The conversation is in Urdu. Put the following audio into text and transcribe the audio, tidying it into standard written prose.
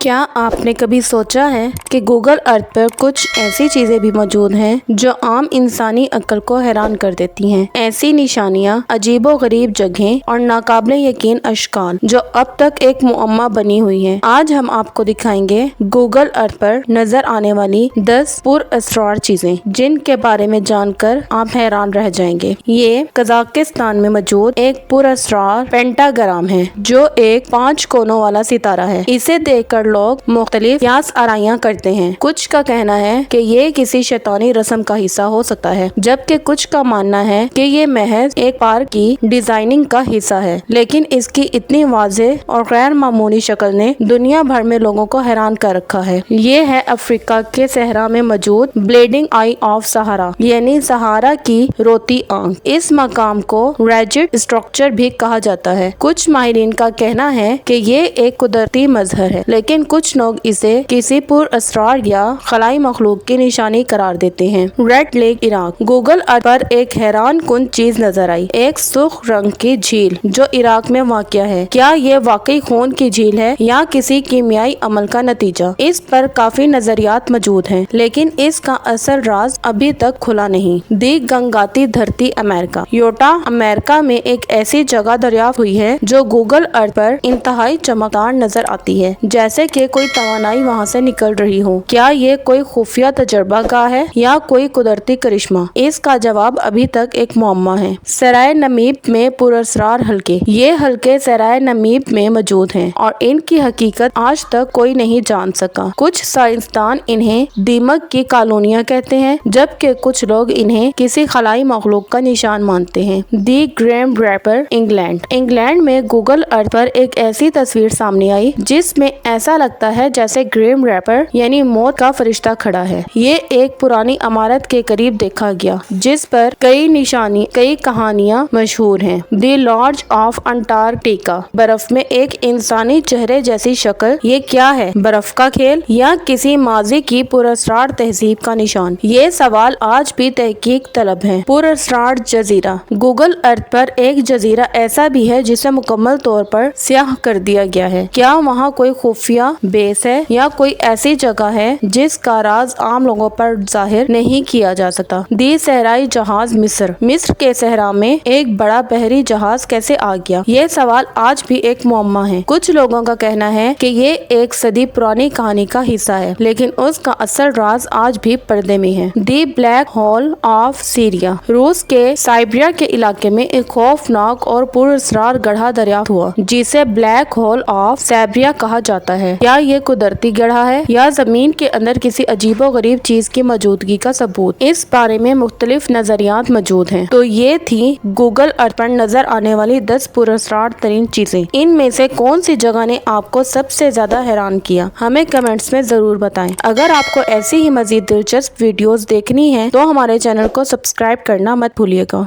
کیا آپ نے کبھی سوچا ہے کہ گوگل ارتھ پر کچھ ایسی چیزیں بھی موجود ہیں جو عام انسانی عقل کو حیران کر دیتی ہیں؟ ایسی نشانیاں، عجیب و غریب جگہیں اور ناقابل یقین اشکال جو اب تک ایک معمہ بنی ہوئی ہیں۔ آج ہم آپ کو دکھائیں گے گوگل ارتھ پر نظر آنے والی 10 پر اسرار چیزیں جن کے بارے میں جان کر آپ حیران رہ جائیں گے۔ یہ قزاقستان میں موجود ایک پر اسرار پینٹاگرام ہے جو ایک 5 کونوں والا ستارہ ہے۔ اسے دیکھ کر لوگ مختلف قیاس آرائیاں کرتے ہیں۔ کچھ کا کہنا ہے کہ یہ کسی شیطانی رسم کا حصہ ہو سکتا ہے، جبکہ کچھ کا ماننا ہے کہ یہ محض ایک پارک کی ڈیزائننگ کا حصہ ہے۔ لیکن اس کی اتنی واضح اور غیر معمولی شکل نے دنیا بھر میں لوگوں کو حیران کر رکھا ہے۔ یہ ہے افریقہ کے صحرا میں موجود بلیڈنگ آئی آف سہارا، یعنی سہارا کی روتی آنکھ۔ اس مقام کو ریجٹ اسٹرکچر بھی کہا جاتا ہے۔ کچھ ماہرین کا کہنا ہے کہ یہ ایک قدرتی مظہر ہے، لیکن کچھ لوگ اسے کسی پر اسرار یا خلائی مخلوق کی نشانی قرار دیتے ہیں۔ Red lake, Iraq. Google Earth پر ایک حیران کن چیز نظر آئی، ایک سرخ رنگ کی جھیل جو عراق میں واقع ہے۔ کیا یہ واقعی خون کی جھیل ہے یا کسی کیمیائی عمل کا نتیجہ؟ اس پر کافی نظریات موجود ہیں، لیکن اس کا اصل راز ابھی تک کھلا نہیں۔ دی گنگاتی دھرتی، امریکہ۔ یوٹا، امریکہ میں ایک ایسی جگہ دریافت ہوئی ہے جو گوگل ارتھ پر انتہائی چمکدار نظر آتی ہے، جیسے کہ کوئی توانائی وہاں سے نکل رہی ہو۔ کیا یہ کوئی خفیہ تجربہ گاہ ہے یا کوئی قدرتی کرشمہ؟ اس کا جواب ابھی تک ایک معمہ ہے۔ صحرائے نمیب میں پر اسرار حلقے۔ یہ حلقے صحرائے نمیب میں موجود ہیں اور ان کی حقیقت آج تک کوئی نہیں جان سکا۔ کچھ سائنسدان انہیں دیمک کی کالونیاں کہتے ہیں، جبکہ کچھ لوگ انہیں کسی خلائی مخلوق کا نشان مانتے ہیں۔ دی گریم ریپر، انگلینڈ۔ انگلینڈ میں گوگل ارتھ پر ایک ایسی تصویر سامنے آئی جس میں ایسا لگتا ہے جیسے گریم ریپر یعنی موت کا فرشتہ کھڑا ہے۔ یہ ایک پرانی عمارت کے قریب دیکھا گیا جس پر کئی کہانیاں مشہور ہیں۔ دی لارج آف انٹارکٹیکا، برف میں ایک انسانی چہرے جیسی شکل۔ یہ کیا ہے؟ برف کا کھیل یا کسی ماضی کی پر اسرار تہذیب کا نشان؟ یہ سوال آج بھی تحقیق طلب ہے۔ پر اسرار جزیرہ۔ گوگل ارتھ پر ایک جزیرہ ایسا بھی ہے جسے مکمل طور پر سیاہ کر دیا گیا ہے۔ کیا وہاں کوئی خفیہ بیس ہے یا کوئی ایسی جگہ ہے جس کا راز عام لوگوں پر ظاہر نہیں کیا جا سکتا؟ دی صحرائی جہاز، مصر۔ مصر کے صحرا میں ایک بڑا بحری جہاز کیسے آ گیا؟ یہ سوال آج بھی ایک معمہ ہے۔ کچھ لوگوں کا کہنا ہے کہ یہ ایک صدی پرانی کہانی کا حصہ ہے، لیکن اس کا اصل راز آج بھی پردے میں ہے۔ دی بلیک ہول آف سیریا۔ روس کے سائبریا کے علاقے میں ایک خوفناک اور پر اسرار گڑھا دریافت ہوا جسے بلیک ہول آف سائبریا کہا جاتا ہے۔ کیا یہ قدرتی گڑھا ہے یا زمین کے اندر کسی عجیب و غریب چیز کی موجودگی کا ثبوت؟ اس بارے میں مختلف نظریات موجود ہیں۔ تو یہ تھی گوگل ارتھ پر نظر آنے والی 10 پر اسرار ترین چیزیں۔ ان میں سے کون سی جگہ نے آپ کو سب سے زیادہ حیران کیا؟ ہمیں کمنٹس میں ضرور بتائیں۔ اگر آپ کو ایسی ہی مزید دلچسپ ویڈیوز دیکھنی ہے تو ہمارے چینل کو سبسکرائب کرنا مت بھولیے گا۔